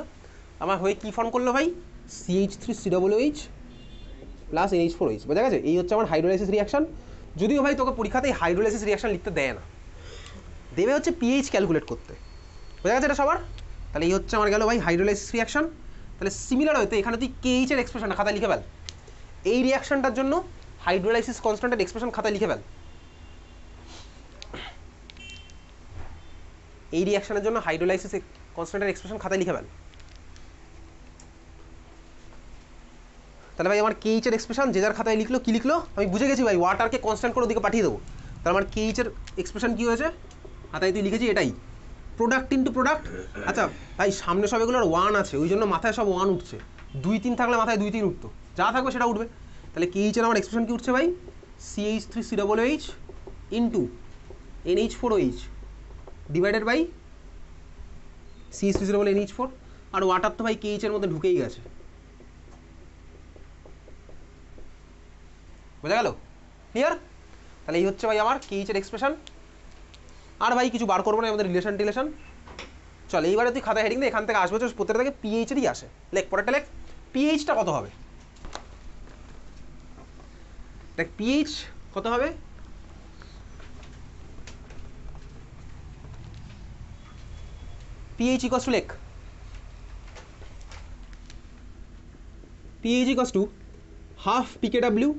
আমার হয়ে কী ফর্ম করলো ভাই? CH3 COOH প্লাস NH4OH, বোঝা গেছে? এই হচ্ছে আমার হাইড্রোলাইসিস রিঅ্যাকশন। যদিও ভাই তোকে পরীক্ষাতে হাইড্রোলাইসিস রিঅ্যাকশন লিখতে দেয় না, দেবে হচ্ছে পিএইচ ক্যালকুলেট করতে, বোঝা গেছে এটা সবার? তাহলে এই হচ্ছে আমার গেল ভাই হাইড্রোলাইসিস রিঅ্যাকশন। তাহলে সিমিলার হয়তো এখানে তুই KH এর এক্সপ্রেশন খাতায় লিখে ফেল, এই রিঅ্যাকশনটার জন্য হাইড্রোলাইসিস কনস্ট্যান্টের এক্সপ্রেশন খাতায় লিখে ফেল, এই রিঅ্যাকশনের জন্য হাইড্রোলাইসিস কনস্ট্যান্টের এক্সপ্রেশন খাতায় লিখে ফেল। তাহলে ভাই আমার KH এর এক্সপ্রেশন যে যার খাতায় লিখলো, কি লিখলো আমি বুঝে গেছি ভাই, ওয়াটারকে কনস্ট্যান্ট করে ওদিকে পাঠিয়ে দেবো। তাহলে আমার KH এর এক্সপ্রেশন কী হয়েছে খাতায় তুই লিখেছি এটাই, প্রোডাক্ট ইন্টু প্রোডাক্ট। আচ্ছা ভাই সামনে সব এগুলোর 1 আছে, ওই জন্য মাথায় সব 1 উঠছে, 2 3 থাকলে মাথায় 2 3 উঠতো, যা থাকবে সেটা উঠবে। তাহলে KH এর আমার এক্সপ্রেশন কি উঠছে ভাই? CH3 COOH into NH4OH divided by CH3 COOH, আর ওয়াটার তো ভাই KH এর মধ্যে ঢুকেই গেছে, বোঝা গেল? ক্লিয়ার? তাহলে এই হচ্ছে ভাই আমার KH এর এক্সপ্রেশন। আর ভাই কিছু বার করবো না, আমাদের রিলেশন। চল এইবারে তুই খাতায় হেডিং দে, এখান থেকে আসবে প্রত্যেকটা থেকে PH এরই আসে, লেখ পরেরটা লেখ। PH-টা কত হবে দেখ, PH কত হবে? PH ইকুয়ালস টু লেখ, PH equals to half PKW।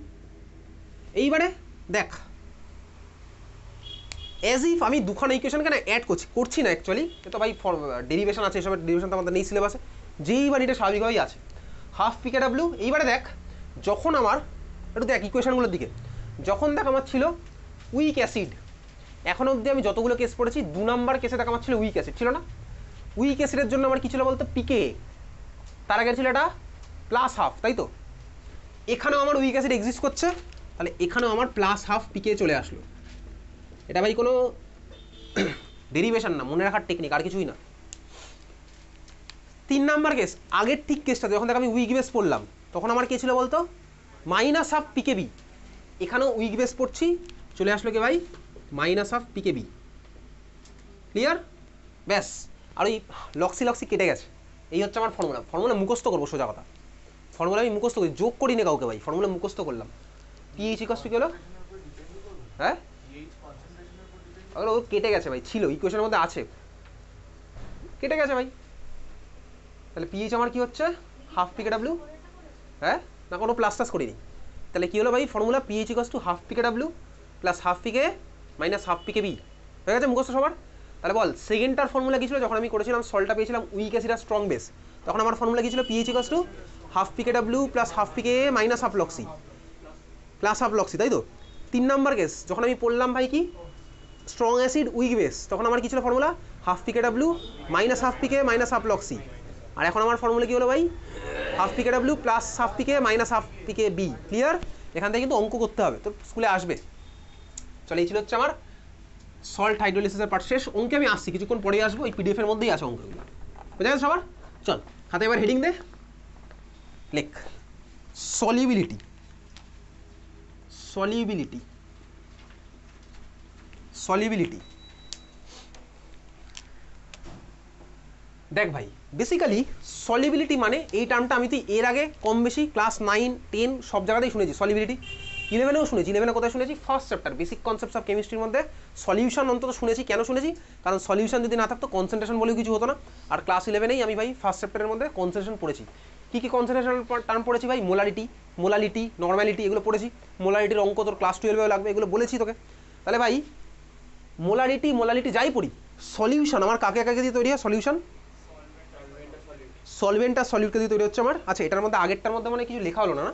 এইবারে দেখ অ্যাজ ইফ আমি দুখানা ইকুয়েশন কেন অ্যাড করছি না অ্যাকচুয়ালি, তো ভাই ডেরিভেশন আছে, এসবের ডেরিভেশন তো আমাদের নেই সিলেবাসে, যেইবার এটা স্বাভাবিকভাবেই আছে হাফ PKW। এইবারে দেখ যখন আমার একটু দেখ ইকুয়েশনগুলোর দিকে, যখন দেখ আমার ছিল উইক অ্যাসিড, এখন অবধি আমি যতগুলো কেস পড়েছি 2 নাম্বার কেসে দেখ আমার ছিল উইক অ্যাসিড, ছিল না? উইক অ্যাসিডের জন্য আমার কী ছিল বলতো? পিকে, তার আগে ছিল এটা প্লাস হাফ, তাই তো? এখানেও আমার উইক অ্যাসিড এক্সিস্ট করছে, তাহলে এখানেও আমার প্লাস হাফ পিকে চলে আসলো। এটা ভাই কোনো ডেরিভেশন না, মনে রাখার টেকনিক, আর কিছুই না। 3 নাম্বার কেস, আগের ঠিক কেসটা যখন দেখ আমি উইক বেস পড়লাম, তখন আমার কে ছিল বলতো? Minus half pKb. এখানেও উইক বেস পড়ছি, চলে আসলো কে ভাই? Minus half pKb. ক্লিয়ার? ব্যাস, আর ওই লক্সি কেটে গেছে। এই হচ্ছে আমার ফর্মুলা মুখস্থ করবো, সোজা কথা। ফর্মুলা আমি মুখস্থ করি, যোগ করি না কাউকে ভাই, ফর্মুলা মুখস্থ করলাম। PH ইকুয়ালস টু কি হলো? হ্যাঁ ওগুলো কেটে গেছে ভাই, ছিল ইকুয়েশনের মধ্যে আছে, কেটে গেছে ভাই। তাহলে PH আমার কি হচ্ছে? Half PKW। হ্যাঁ না, কোনো প্লাস টাস করিনি। তাহলে কী হলো ভাই formula? PH equals to half PKW plus half PK minus half PKB। হয়ে গেছে মুখস্থ সবার? তাহলে বল সেকেন্ডটার ফর্মুলা কী ছিল? যখন আমি করেছিলাম সলটা পেয়েছিলাম উইক অ্যাসিড আর স্ট্রং বেস, তখন আমার ফর্মুলা কী ছিল? PH equals to half PKW plus half PK minus half log C plus half log C, তাই তো? 3 নাম্বার কেস যখন আমি পড়লাম ভাই কি স্ট্রং অ্যাসিড উইক বেস, তখন আমার কী ছিল formula? Half PKW minus half পিকে মাইনাস হাফ লক্সি। আর এখন আমার ফর্মুলা কী হলো ভাই? হাফ PKW প্লাস হাফ পিকে minus half pK B. Clear? এখান থেকে কিন্তু অঙ্ক করতে হবে, তো স্কুলে আসবে। চলে এই ছিল হচ্ছে আমার সল্ট হাইড্রোলিসিসের পার্ট শেষ। অঙ্কে আমি আসছি, কিছুক্ষণ পরে আসবো, ওই PDF এর মধ্যেই আছে অঙ্কগুলো, বুঝা গেছে সবার? চল খাতে এবার হেডিং দে, লেখ সলিবিলিটি। সলিবিলিটি সলিবিলিটি দেখ ভাই, বেসিক্যালি সলিবিলিটি মানে এই টার্মটা আমি তুই এর আগে কম বেশি ক্লাস 9 10 সব জায়গাতেই শুনেছি। সলিবিলিটি 11-এও শুনেছি। 11-এ কোথায় শুনেছি? First chapter basic concepts of কেমিস্ট্রির মধ্যে সলিউশন অন্তত শুনেছি। কেন শুনেছি? কারণ সলিউশন যদি না থাকতো কনসেন্ট্রেশন বলেও কিছু হতো না। আর ক্লাস 11-এই আমি ভাই ফার্স্ট চ্যাপ্টারের মধ্যে কনসেন্ট্রেশন পড়েছি। কী কী কনসেন্ট্রেশন টার্ম পড়েছি ভাই? মোলালিটি নর্মালিটি, এগুলো পড়েছি। মোলালিটির অঙ্ক তোর ক্লাস 12-এও লাগবে, এগুলো বলেছি তোকে। তাহলে ভাই মোলালিটি যাই পড়ি, সলিউশন আমার কাকে কাকে দিয়ে তৈরি হয়? সলিউশন সলভেন্ট আর সলিউটকে দিয়ে তৈরি হচ্ছে আমার। আচ্ছা এটার মধ্যে আগেরটার মধ্যে মানে কিছু লেখা হলো না, না?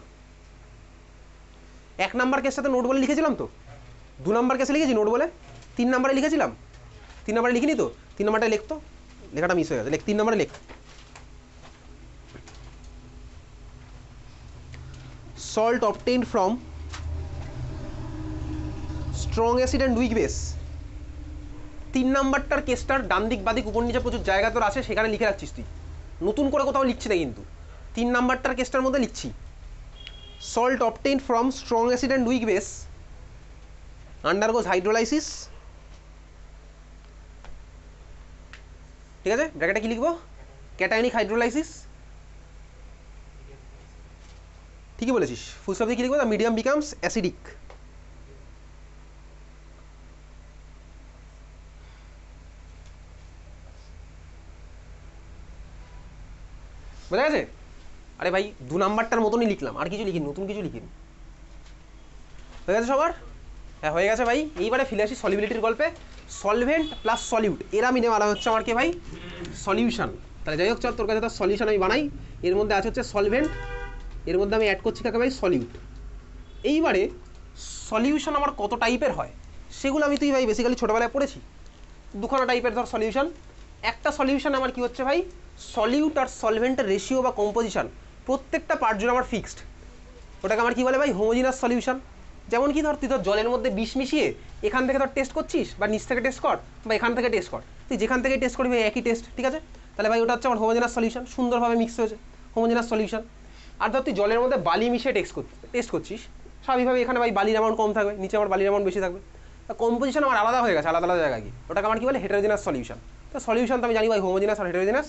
1 নাম্বার কেসটাতে নোট বলে লিখেছিলাম তো, 2 নাম্বার কেসে লিখেছি নোট বলে। 3 নম্বরে লিখেছিলাম, 3 নম্বরে লিখিনি তো, 3 নম্বরটা লিখতো, লেখাটা মিস হয়ে গেছে, লেখ 3 নম্বরে লেখ। Salt obtained from strong acid and weak base. 3 নাম্বারটার কেসটার ডান দিক বাদিক উপর নিচে প্রচুর জায়গা তোর আছে, সেখানে লিখে রাখছিস তুই, নতুন করে কোথাও লিখছি না কিন্তু। 3 নাম্বারটার কেসটার মধ্যে লিখছি salt obtained from strong acid and weak base আন্ডারগোজ hydrolysis, ঠিক আছে, ব্র্যাকেটে কি লিখবো, ক্যাটায়নিক হাইড্রোলাইসিস, ঠিকই বলেছিস, ফুল স্টপ দিয়ে কি লিখবো, দ্য মিডিয়াম বিকামস অ্যাসিডিক। বোঝা গেছে? আরে ভাই 2 নাম্বারটার মতনই লিখলাম, আর কিছু লিখিনি, নতুন কিছু লিখিনি। হয়ে গেছে সবার? হ্যাঁ হয়ে গেছে ভাই। এইবারে ফিরে আসি সলিবিলিটির গল্পে। সলভেন্ট প্লাস সলিউট এর আমি নেওয়া হচ্ছে আমার কে ভাই, সলিউশন। তাহলে যাই হোক, চল তোর কাছে তো সলিউশন আমি বানাই। এর মধ্যে আছে হচ্ছে সলভেন্ট, এর মধ্যে আমি অ্যাড করছি কাকে ভাই, সলিউট। এইবারে সলিউশন আমার কত টাইপের হয় সেগুলো আমি তুই ভাই বেসিক্যালি ছোটোবেলায় পড়েছি। দুখানা টাইপের ধর সলিউশন। একটা সলিউশন আমার কি হচ্ছে ভাই, সলিউট আর সলভেন্টের রেশিও বা কম্পোজিশন প্রত্যেকটা পার্ট জুড়ে আমার ফিক্সড। ওটাকে আমার কি বলে ভাই, হোমোজিনাস সলিউশন। যেমন কি ধর তুই ধর জলের মধ্যে বিষ মিশিয়ে এখান থেকে ধর টেস্ট করছিস, বা নিচ থেকে টেস্ট কর বা এখান থেকে টেস্ট কর, তুই যেখান থেকে টেস্ট করবি একই টেস্ট, ঠিক আছে। তাহলে ভাই ওটা হচ্ছে আমার হোমোজিনাস সলিউশন, সুন্দরভাবে মিক্স হয়েছে, হোমোজিনাস সলিউশন। আর ধর তুই জলের মধ্যে বালি মিশিয়ে টেস্ট করছিস, স্বাভাবিকভাবে এখানে ভাই বালির অ্যামাউন্ট কম থাকবে, নিচে আমার বালির অ্যামাউন্ট বেশি থাকবে, কম্পোজিশন আমার আলাদা হয়ে গেছে, আলাদা আলাদা জায়গায় গিয়ে। ওটাকে আমার কি বলে, হেটারোজিনাস সলিউশন। তো সলিউশন তো আমি জানি ভাই হোমোজিনাস আর হেটারোজিনাস।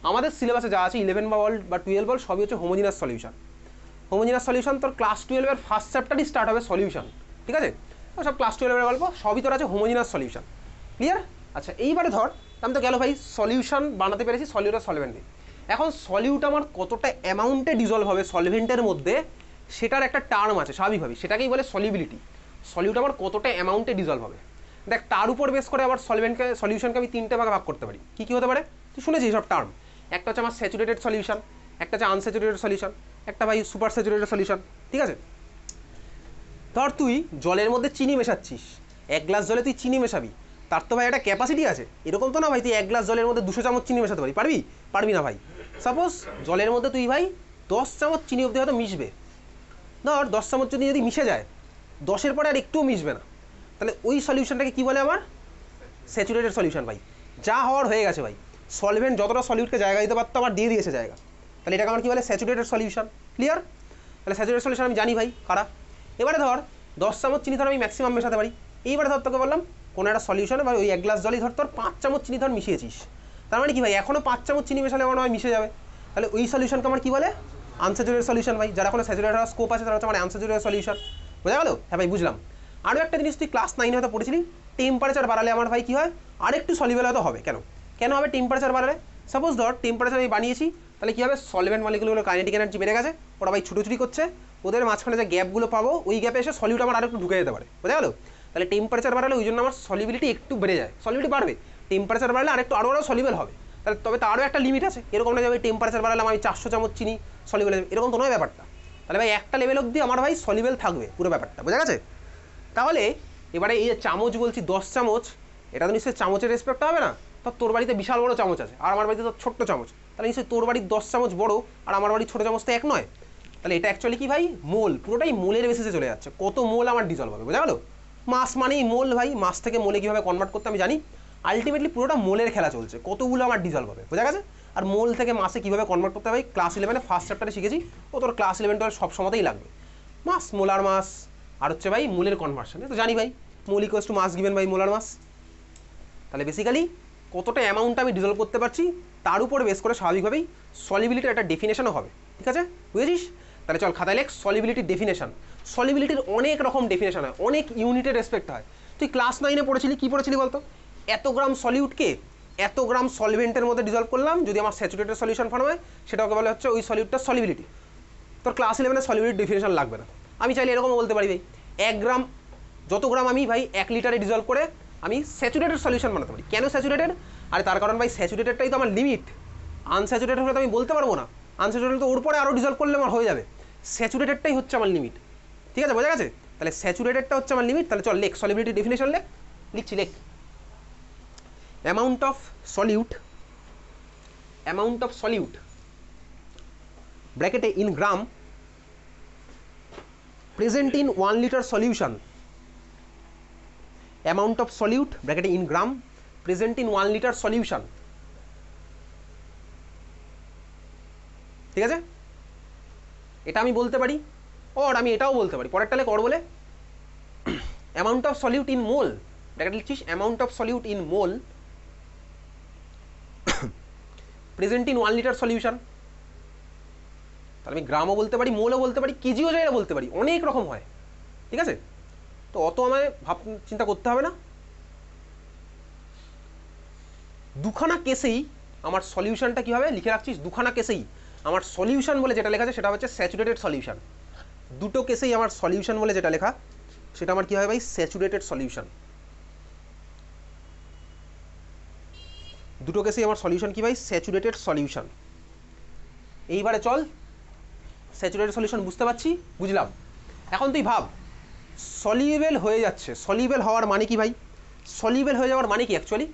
আমাদের সিলেবাসে যা আছে 11 বা 12 বল সবই হচ্ছে হোমোজিনাস সলিউশন। হোমোজিনাস সলিউশন তোর ক্লাস 12 এর ফার্স্ট চ্যাপ্টারই স্টার্ট হবে সলিউশন, ঠিক আছে। সব ক্লাস 12 এর গল্প সবই তোর আছে হোমোজিনাস সলিউশন, ক্লিয়ার। আচ্ছা এইবারে ধর আমি তো গেল ভাই সলিউশন বানাতে পেরেছি সলিউট আর সলভেন্টে। এখন সলিউট আমার কতটা অ্যামাউন্টে ডিজলভ হবে সলভেন্টের মধ্যে সেটার একটা টার্ম আছে স্বাভাবিকভাবে, সেটাকেই বলে সলিবিলিটি। সলিউট আমার কতটা অ্যামাউন্টে ডিজলভ হবে, দেখ তার উপর বেস করে আবার সলিউশনকে আমি 3টে ভাগে ভাগ করতে পারি। কী কী হতে পারে তুই শুনেছিস সব টার্ম? একটা হচ্ছে আমার স্যাচুরেটেড সলিউশন, একটা হচ্ছে আনস্যাচুরেটেড সলিউশন, একটা ভাই সুপার স্যাচুরেটেড সলিউশন, ঠিক আছে। ধর তুই জলের মধ্যে চিনি মেশাচ্ছিস, 1 গ্লাস জলে তুই চিনি মেশাবি, তার তো ভাই একটা ক্যাপাসিটি আছে, এরকম তো না ভাই তুই 1 গ্লাস জলের মধ্যে 200 চামচ চিনি মেশাতে পারবি না ভাই। সাপোজ জলের মধ্যে তুই ভাই 10 চামচ চিনি অবধি হয়তো মিশবে, ধর 10 চামচ যদি মিশে যায়, 10-এর পরে আর একটুও মিশবে না, তাহলে ওই সলিউশনটাকে কী বলে আমার, স্যাচুরেটেড সলিউশন ভাই। যা হওয়ার হয়ে গেছে ভাই, সলভেন্ট যতটা সলিউটকে জায়গা দিতে পারতো আমার দিয়ে দিয়েছে জায়গা, তাহলে এটাকে আমার কী বলে, স্যাচুরেটেড সলিউশন, ক্লিয়ার। তাহলে স্যাচুরেটেড সলিউশন আমি জানি ভাই কারা। এবারে ধর 10 চামচ চিনি ধর আমি ম্যাক্সিমাম মেশাতে পারি। এইবারে ধর তোকে বললাম কোনো একটা সলিউশনে ভাই ওই 1 গ্লাস জলই ধর তোর 5 চামচ চিনি ধর মিশিয়েছিস, তার মানে কি ভাই এখনও 5 চামচ চিনি মেশালে আমার হয় মিশে যাবে, তাহলে ওই সলিউশনকে আমার কী বলে, আনস্যাচুরেটেড সলিউশন ভাই। যারা কোনো স্যাচুরেটেড হওয়ার স্কোপ আছে তারা হচ্ছে আমার আনস্যাচুরেটেড সলিউশন, বোঝা গেল? হ্যাঁ ভাই বুঝলাম। আরও একটা জিনিস তুই ক্লাস 9 হয়তো পড়েছিলি, টেম্পারেচার বাড়ালে আমার ভাই কী হয়, আরেকটু সলিউবল হয়তো হবে। কেন হবে টেম্পারেচার বাড়ালে? সাপোজ ধর টেম্পারেচার আমি বানিয়েছি, তাহলে কী হবে, সলভেন্ট মলিকুলগুলো কাইনেটিক এনার্জি বেড়ে গেছে, ওরা ভাই ছুটোছুটি করছে, ওদের মাঝখানে যে গ্যাপগুলো পাবো ওই গ্যাপে এসে সলিউট আমার আরেকটু ঢুকে যেতে পারে, বোঝা গেল? তাহলে টেম্পারেচার বাড়ালে ওই জন্য আমার সলিবিলিটি একটু বেড়ে যায়, সলিবিলিটি বাড়বে, টেম্পারেচার বাড়লে আরও সলিউবল হবে। তাহলে তবে তারও একটা লিমিট আছে, এরকম না যাবে টেম্পারেচার বাড়ালে আমি 400 চামচ চিনি সলিউবল, এরকম তো নয় ব্যাপারটা। তাহলে ভাই একটা লেভেল অবধি আমার ভাই সলিউবল থাকবে পুরো ব্যাপারটা, বোঝা গেছে? তাহলে এবারে এই যে চামচ বলছি 10 চামচ, এটা তো নিশ্চয়ই চামচের রেসপেক্ট হবে না, তো তোর বাড়িতে বিশাল বড় চামচ আছে আর আমার বাড়িতে তো ছোট্ট চামচ, তাহলে নিশ্চয়ই তোর বাড়ির 10 চামচ বড় আর আমার বাড়ির ছোটো চামচ তো এক নয়। তাহলে এটা অ্যাকচুয়ালি কি ভাই, মোল, পুরোটাই মোলের বেসিসে চলে যাচ্ছে, কত মোল আমার ডিজলভ হবে, বোঝা গেল? মাস মানেই মোল ভাই, মাস থেকে মোলে কীভাবে কনভার্ট করতে আমি জানি, আলটিমেটলি পুরোটা মোলের খেলা চলছে, কতগুলো আমার ডিজলভ হবে, বোঝা গেছে? আর মোল থেকে মাসে কীভাবে কনভার্ট করতে হবে ক্লাস 11 ফার্স্ট চ্যাপ্টারে শিখেছি, ও তোর ক্লাস 11 সব সময়তেই লাগবে। মাস, মোলার মাস, আর হচ্ছে ভাই মোলের কনভার্সন, তো জানি ভাই mole equals to mass given by molar mass. তাহলে বেসিক্যালি কতটা অ্যামাউন্ট আমি ডিজলভ করতে পারছি তার উপর বেস করে স্বাভাবিকভাবেই সলিবিলিটির একটা ডেফিনেশনও হবে, ঠিক আছে, বুঝেছিস? তাহলে চল খাতায় লেখ সলিবিলিটির ডেফিনেশন। সলিবিলিটির অনেক রকম ডেফিনেশন হয়, অনেক ইউনিটের রেসপেক্ট হয়। তুই ক্লাস 9-এ পড়েছিলি, কী পড়েছিলি বলতো, এত গ্রাম সলিউটকে এত গ্রাম সলভেন্টের মধ্যে ডিজলভ করলাম, যদি আমার স্যাচুরেটেড সলিউশন ফর্ম হয় সেটাকে বলে হচ্ছে ওই সলিউটটার সলিবিলিটি। তোর ক্লাস 11-এ সলিবিলিটির ডেফিনেশন লাগবে না, আমি চাইলে এরকমও বলতে পারি ভাই 1 গ্রাম, যত গ্রাম আমি ভাই 1 লিটারে ডিজলভ করে আমি স্যাচুরেটেড সলিউশন বানাতে পারি। কেন স্যাচুরেটেড? আরে তার কারণ ভাই স্যাচুরেটেডটাই তো আমার লিমিট, আনস্যাচুরেটেড হলে তো আমি বলতে পারবো না, আনস্যাচুরেটেড তো ওর পরে আরও ডিজলভ করলে আমার হয়ে যাবে, স্যাচুরেটেডটাই হচ্ছে আমার লিমিট, ঠিক আছে, বোঝা গেছে? তাহলে স্যাচুরেটেডটা হচ্ছে আমার লিমিট। তাহলে চল লেখ সলিবিলিটি ডেফিনেশন লেখ। লিখছি, লেখ। অ্যামাউন্ট অফ সলিউট ব্র্যাকেটে in gram present in 1 litre solution, amount of solute ব্র্যাকেটে in gram present in 1 litre solution. ঠিক আছে, এটা আমি বলতে পারি, অর আমি এটাও বলতে পারি, পরেরটা লেখ অর বলে amount of solute in mole, bracket লিখছিস amount of solute in mole present in 1 litre solution. তাহলে আমি গ্রামও বলতে পারি, মোলও বলতে পারি, কেজিও জায়গা বলতে পারি, অনেক রকম হয়। ঠিক আছে, তো অত আমায় চিন্তা করতে হবে না। দুখানা কেসেই আমার সলিউশনটা কী হবে লিখে রাখছিস, দুখানা কেসেই আমার সলিউশন বলে যেটা লেখা আছে সেটা হচ্ছে স্যাচুরেটেড সলিউশন। দুটো কেসেই আমার সলিউশন বলে যেটা লেখা সেটা আমার কী হবে ভাই, স্যাচুরেটেড সলিউশন। দুটো কেসেই আমার সলিউশন কী ভাই, স্যাচুরেটেড সলিউশন। এইবারে চল, স্যাচুরেটেড সলিউশন বুঝতে পারছি, বুঝলাম। এখন তুই ভাব, সলিউবেল হয়ে যাচ্ছে, সলিউবেল হওয়ার মানে কি ভাই, সলিউবেল হয়ে যাওয়ার মানে কি অ্যাকচুয়ালি?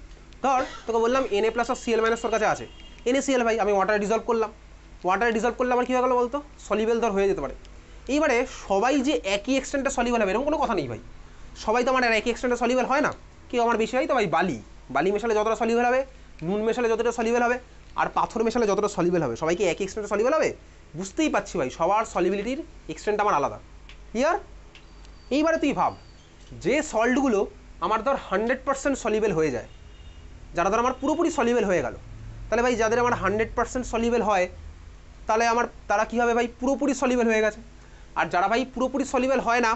ধর তোকে বললাম Na+ অফ Cl- তোর কাছে আছে, NaCl ভাই, আমি ওয়াটারে ডিজলভ করলাম, ওয়াটারে ডিজলভ করলে আমার কী হয়ে গেলো বলতো, সলিউবেল ধর হয়ে যেতে পারে। এইবারে সবাই যে একই এক্সটেন্টে সলিউবেল হবে এরকম কোনো কথা নেই ভাই, সবাই তো আমার একই এক্সটেন্টে সলিউবেল হয় না। কেউ আমার বেশি হয় তো ভাই বালি মেশালে যতটা সলিউবেল হবে, নুন মেশালে যতটা সলিউবেল হবে, আর পাথর মেশালে যতটা সলিউবেল হবে, সবাইকে একই এক্সটেন্টে সলিউবেল হবে? বুঝতেই পারছি ভাই, সবার সলিবিলিটির এক্সটেন্ট আমার আলাদা। ক্লিয়ার? এইবারে তুই ভাব, যে সল্টগুলো আমার ধর 100% সলিউবেল হয়ে যায়, যারা ধর আমার পুরোপুরি সলিউবেল হয়ে গেল, তাহলে ভাই যাদের আমার 100% সলিউবেল হয় তাহলে আমার তারা কী হবে ভাই, পুরোপুরি সলিউবেল হয়ে গেছে। আর যারা ভাই পুরোপুরি সলিউবেল হয় না,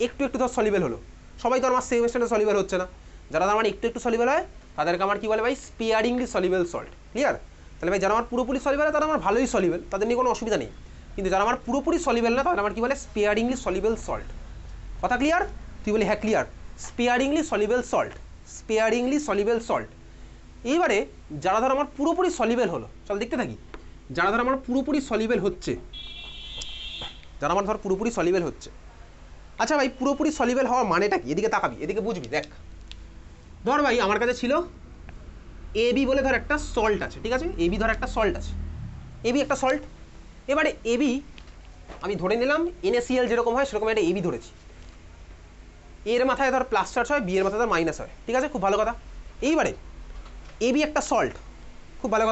একটু একটু ধর সলিউবেল হলো, সবাই তো আমার সেম এক্সটেন্টে সলিউবেল হচ্ছে না, যারা আমার একটু একটু সলিউবেল হয় তাদেরকে আমার কী বলে ভাই, স্পেয়ারিংলি সলিউবেল সল্ট। ক্লিয়ার? তাহলে ভাই যারা আমার পুরোপুরি সলিউবেল হয় তারা আমার ভালোই সলিউবেল, তাদের নিয়ে কোনো অসুবিধা নেই। কিন্তু যারা আমার পুরোপুরি সলিউবেল না তাদের আমার কী বলে, স্পেয়ারিংলি সলিউবেল সল্ট। কথা ক্লিয়ার? তুই বলি হ্যাঁ clear, স্পেয়ারিংলি soluble salt, স্পেয়ারিংলি soluble salt. এইবারে যারা ধর আমার পুরোপুরি সলিউবেল হলো, চল দেখতে থাকি, যারা ধর আমার পুরোপুরি সলিউবেল হচ্ছে, যারা আমার ধর পুরোপুরি সলিউবেল হচ্ছে। আচ্ছা ভাই, পুরোপুরি সলিউবেল হওয়ার মানেটা কি? এদিকে তাকাবি, এদিকে বুঝবি, দেখ। ধর ভাই আমার কাছে ছিল AB বলে ধর একটা সল্ট আছে, ঠিক আছে, AB ধর একটা সল্ট আছে, AB একটা সল্ট। এবারে AB আমি ধরে নিলাম NaCl যেরকম হয় সেরকম একটা AB ধরেছি, এর মাথায় ধর প্লাস চার্জ হয়, বি এর মাথায় ধর মাইনাস হয়, ঠিক আছে, খুব ভালো কথা। এইবারে AB একটা সল্ট, খুব ভালো কথা।